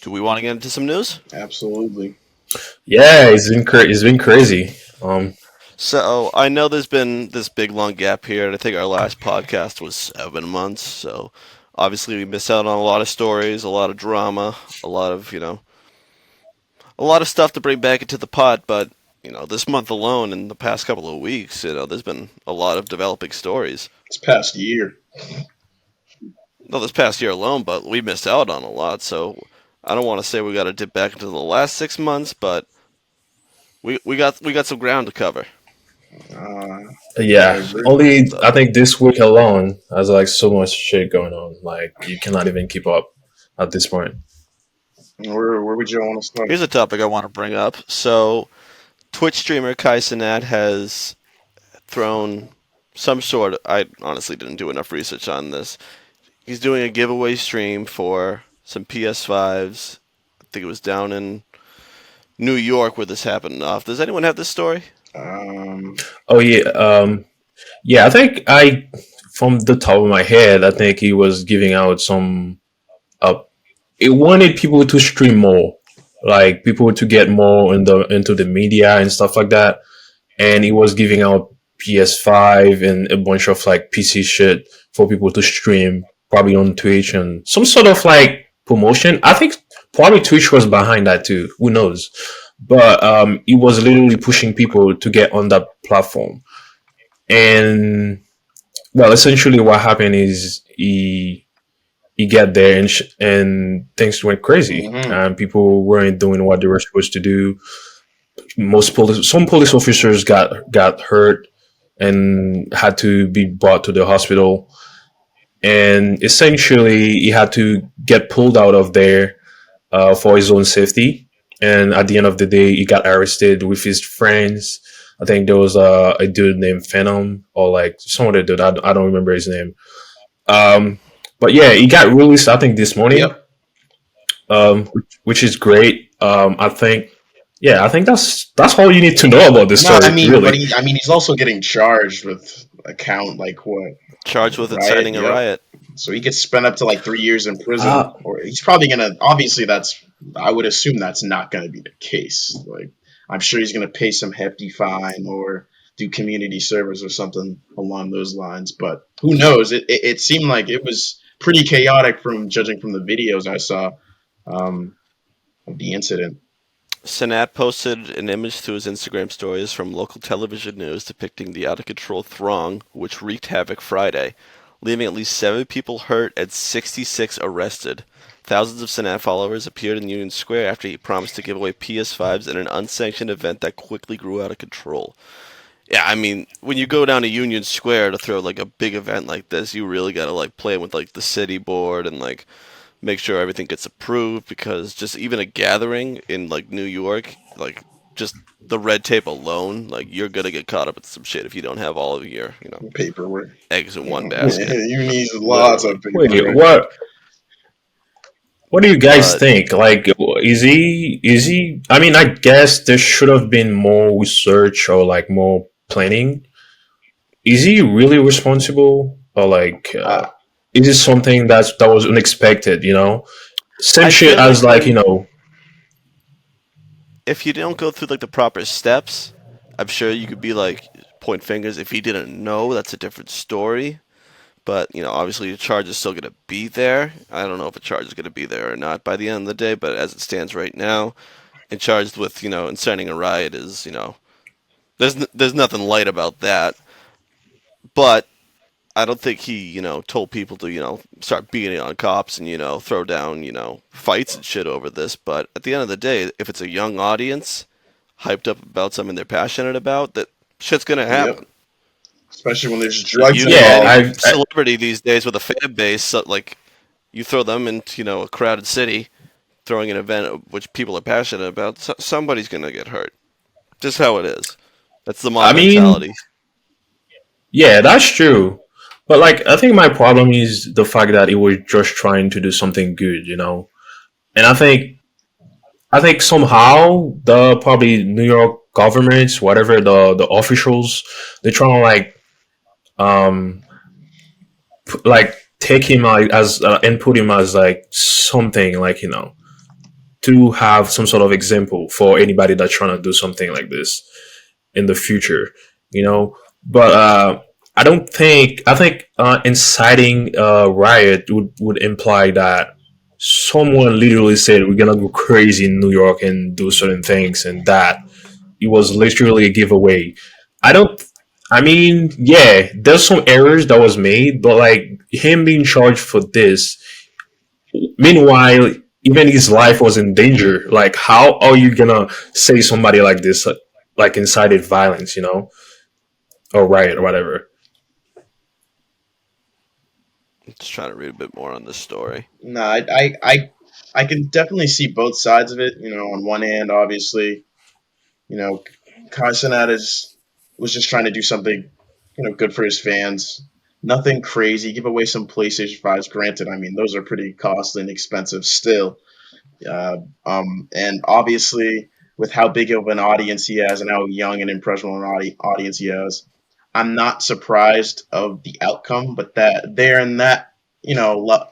Do we want to get into some news? Absolutely. Yeah, it's been crazy. Um, So I know there's been this big long gap here, and I think our last podcast was 7 months. So obviously we missed out on a lot of stories, a lot of drama, a lot of a lot of stuff to bring back into the pot. But this month alone, in the past couple of weeks, there's been a lot of developing stories. This past year. Not this past year alone, but we missed out on a lot. So I don't want to say we got to dip back into the last 6 months, but we got some ground to cover. Uh, I yeah, agree. only I So think this week alone has like so much shit going on. Like you cannot even keep up at this point. Where would you want to start? here's a topic I want to bring up. So Twitch streamer Kai Cenat has thrown some sort of. I honestly didn't do enough research on this. He's doing a giveaway stream for some PS5s. I think it was down in New York where this happened. Does anyone have this story? Um, Oh yeah. I think I from the top of my head, I think he was giving out some. Uh, it wanted people to stream more, like people to get more into the media and stuff like that. And he was giving out PS5 and a bunch of like PC shit for people to stream, probably on Twitch and some sort of like promotion. I think probably Twitch was behind that too. Who knows? But he was literally pushing people to get on that platform. And well, essentially, what happened is he got there and things went crazy, mhm. and people weren't doing what they were supposed to do. Some police officers got hurt and had to be brought to the hospital, and essentially he had to get pulled out of there for his own safety. And at the end of the day, he got arrested with his friends. I think there was a dude named Phantom or like some other dude. I don't remember his name. Um, but yeah, he got released. I think this morning, Yep. which is great. I think, yeah, I think that's all you need to know about this No, I story, mean, but really. he's also getting charged with a count like what? Charged with Riot. inciting a Yep. riot. So he could spend up to like 3 years in prison, Uh, or he's probably gonna. Obviously, that's. I would assume that's not gonna be the case. Like, I'm sure he's gonna pay some hefty fine or do community service or something along those lines. But who knows? It seemed like it was pretty chaotic from judging from the videos I saw um, of the incident. Sanat posted an image to his Instagram stories from local television news depicting the out of control throng, which wreaked havoc Friday, leaving at least 7 people hurt and 66 arrested. Thousands of Sanat followers appeared in Union Square after he promised to give away PS5s in an unsanctioned event that quickly grew out of control. Yeah, I mean, when you go down to Union Square to throw like a big event like this, you really gotta like play with like the city board and like make sure everything gets approved because just even a gathering in like New York, like just the red tape alone, like you're gonna get caught up in some shit if you don't have all of your, Paperwork. eggs in one basket. You need lots Literally. of Wait, paperwork. what do you guys But think? Like, is he? I mean, I guess there should have been more research or like more planning. Is he really responsible, or like, Uh, is it something that was unexpected? Same I shit feel as like like if you don't go through like the proper steps, I'm sure you could be like point fingers. If he didn't know, that's a different story. But obviously the charge is still going to be there. I don't know if a charge is going to be there or not by the end of the day. But as it stands right now, and charged with inciting a riot is there's nothing light about that. But I don't think he told people to start beating on cops and throw down fights and shit over this. But at the end of the day, if it's a young audience hyped up about something they're passionate about, that shit's going to yep. happen. Especially when there's Like drugs you name yeah, any involved. celebrity these days with a fan base, so, like you throw them into a crowded city, throwing an event which people are passionate about, somebody's gonna get hurt. Just how it is. That's the I mob mean, mentality. yeah, that's true. But like, I think my problem is the fact that he was just trying to do something good. And I think somehow the probably New York governments, whatever the officials, they're trying to um like take him like as and put him as like something like. to have some sort of example for anybody that's trying to do something like this in the future, you know. But I don't think I think inciting a riot would imply that someone literally said we're gonna go crazy in New York and do certain things, and that it was literally a giveaway. I don't. I mean, yeah, there's some errors that was made, but like him being charged for this, meanwhile, even his life was in danger. Like, how are you gonna say somebody like this, like incited violence, or riot or whatever? Just trying to read a bit more on this story. No, I can definitely see both sides of it. On one hand, obviously, you know, Kai Cenat was just trying to do something, good for his fans. Nothing crazy. Give away some PlayStation 5s. Granted, I mean those are pretty costly and expensive still. And obviously, with how big of an audience he has and how young and impressionable an audience he has, I'm not surprised of the outcome. But that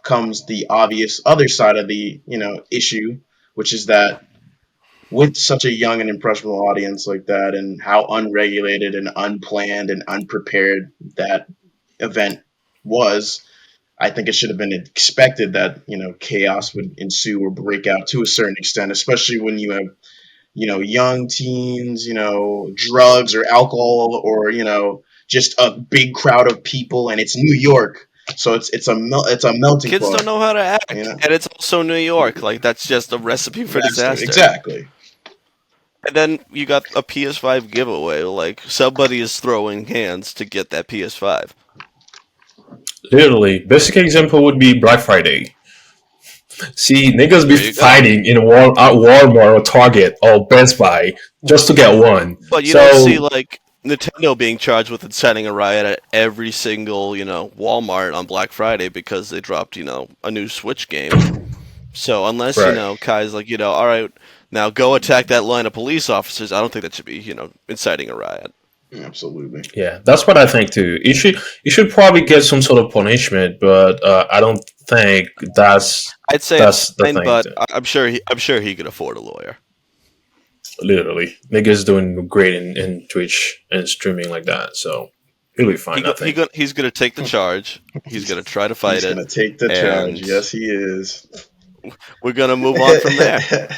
comes the obvious other side of the issue, which is that with such a young and impressionable audience like that, and how unregulated and unplanned and unprepared that event was, I think it should have been expected that chaos would ensue or break out to a certain extent, especially when you have young teens, drugs or alcohol, or just a big crowd of people, and it's New York, so it's a melting Kids don't pot. know how to You act, know, and it's also New York. Like that's just a recipe for disaster. exactly. And then you got a PS5 giveaway. Like somebody is throwing hands to get that PS5. Literally, basic example would be Black Friday. See, niggas be There you go. fighting at Walmart or Target or Best Buy just to get one. But you don't see So, like Nintendo being charged with inciting a riot at every single Walmart on Black Friday because they dropped a new Switch game. So unless right. Kai's like all right, now go attack that line of police officers, I don't think that should be inciting a riot. Absolutely. Yeah, that's what I think too. It should probably get some sort of punishment, but I don't think I'd say it's that's the fine, thing. but I'm sure he could afford a lawyer. Literally, niggas doing great in Twitch and streaming like that, so he'll be fine. I think. He's gonna take the charge. He's gonna try to fight He's it, gonna take the charge. and Yes, he is. we're gonna move on from there.